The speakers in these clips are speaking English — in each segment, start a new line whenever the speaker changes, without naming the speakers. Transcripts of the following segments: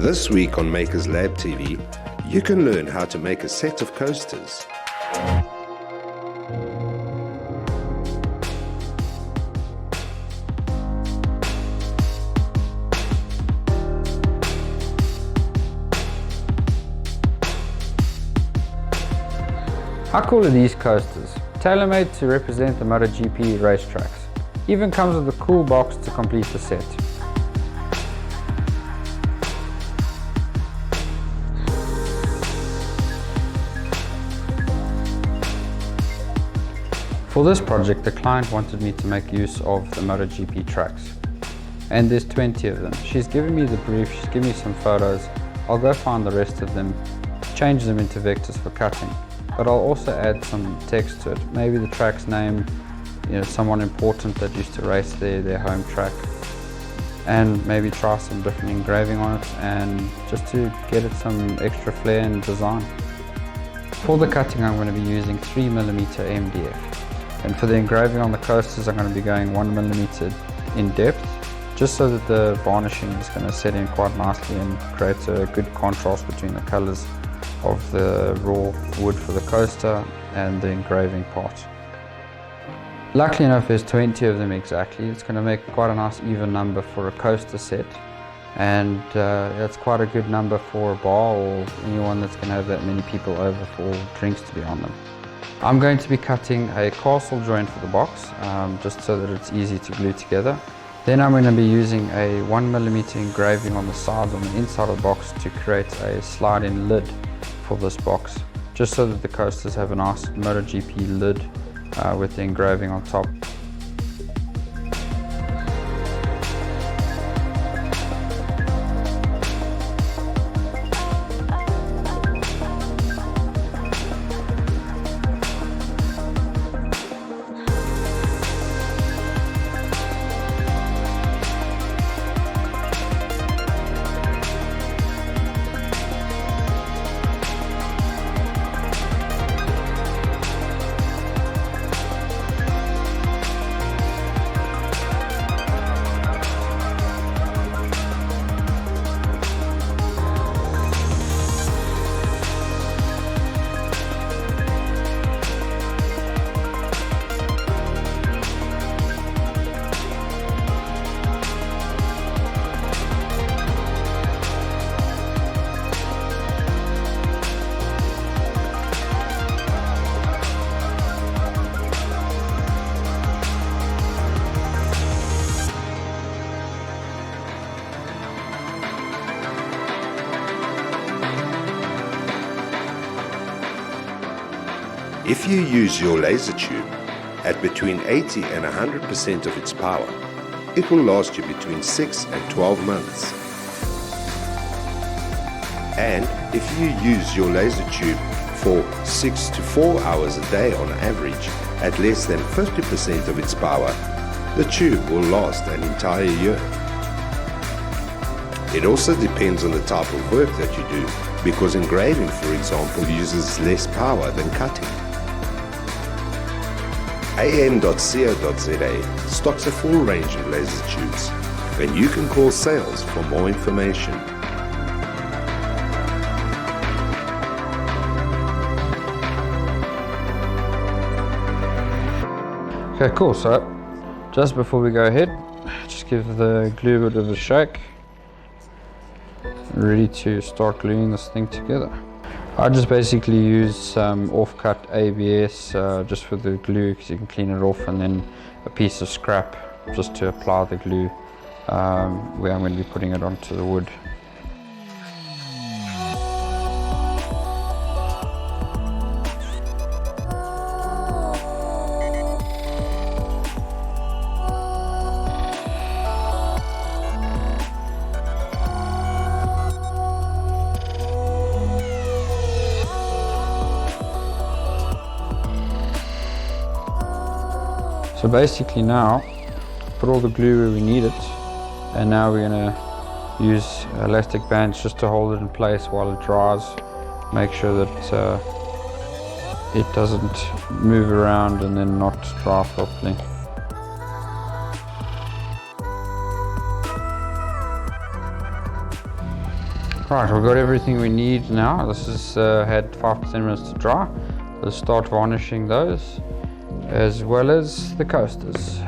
This week on Makers Lab TV, you can learn how to make a set of coasters.
How cool are these coasters? Tailor-made to represent the MotoGP racetracks. Even comes with a cool box to complete the set. For this project, the client wanted me to make use of the MotoGP tracks. And there's 20 of them. She's given me the brief, she's given me some photos. I'll go find the rest of them, change them into vectors for cutting. But I'll also add some text to it. Maybe the track's name, someone important that used to race there, their home track. And maybe try some different engraving on it, and just to get it some extra flair and design. For the cutting, I'm going to be using 3mm MDF. And for the engraving on the coasters, I'm going to be going 1mm in depth, just so that the varnishing is going to set in quite nicely and create a good contrast between the colours of the raw wood for the coaster and the engraving part. Luckily enough, there's 20 of them exactly. It's going to make quite a nice even number for a coaster set, and that's quite a good number for a bar or anyone that's going to have that many people over for drinks to be on them. I'm going to be cutting a castle joint for the box, just so that it's easy to glue together. Then I'm going to be using a 1mm engraving on the sides on the inside of the box to create a slide-in lid for this box, just so that the coasters have a nice MotoGP lid with the engraving on top.
If you use your laser tube at between 80 and 100% of its power, it will last you between 6 and 12 months. And if you use your laser tube for 6 to 4 hours a day on average at less than 50% of its power, the tube will last an entire year. It also depends on the type of work that you do, because engraving, for example, uses less power than cutting. am.co.za stocks a full range of laser tubes, and you can call sales for more information.
Okay, cool. So just before we go ahead, just give the glue a bit of a shake. Ready to start gluing this thing together. I just basically use some off-cut ABS just for the glue, because you can clean it off, and then a piece of scrap just to apply the glue where I'm going to be putting it onto the wood. So basically now, put all the glue where we need it, and now we're going to use elastic bands just to hold it in place while it dries. Make sure that it doesn't move around and then not dry properly. Right, we've got everything we need now. This has had 5 to 10 minutes to dry. Let's start varnishing those, as well as the coasters.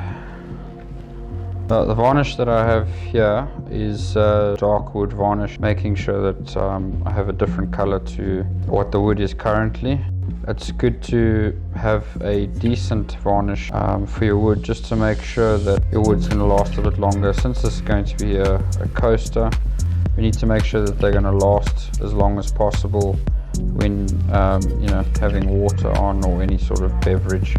The varnish that I have here is dark wood varnish, making sure that I have a different color to what the wood is currently. It's good to have a decent varnish for your wood, just to make sure that your wood's going to last a bit longer. Since this is going to be a coaster, we need to make sure that they're going to last as long as possible when having water on or any sort of beverage.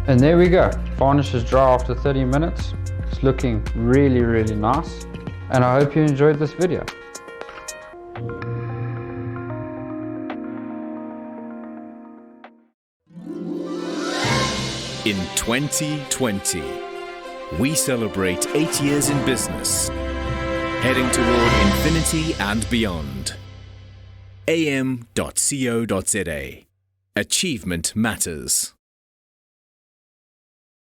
And there we go, varnish is dry after 30 minutes. It's looking really, really nice. And I hope you enjoyed this video.
In 2020, we celebrate 8 years in business, heading toward infinity and beyond. am.co.za. Achievement matters.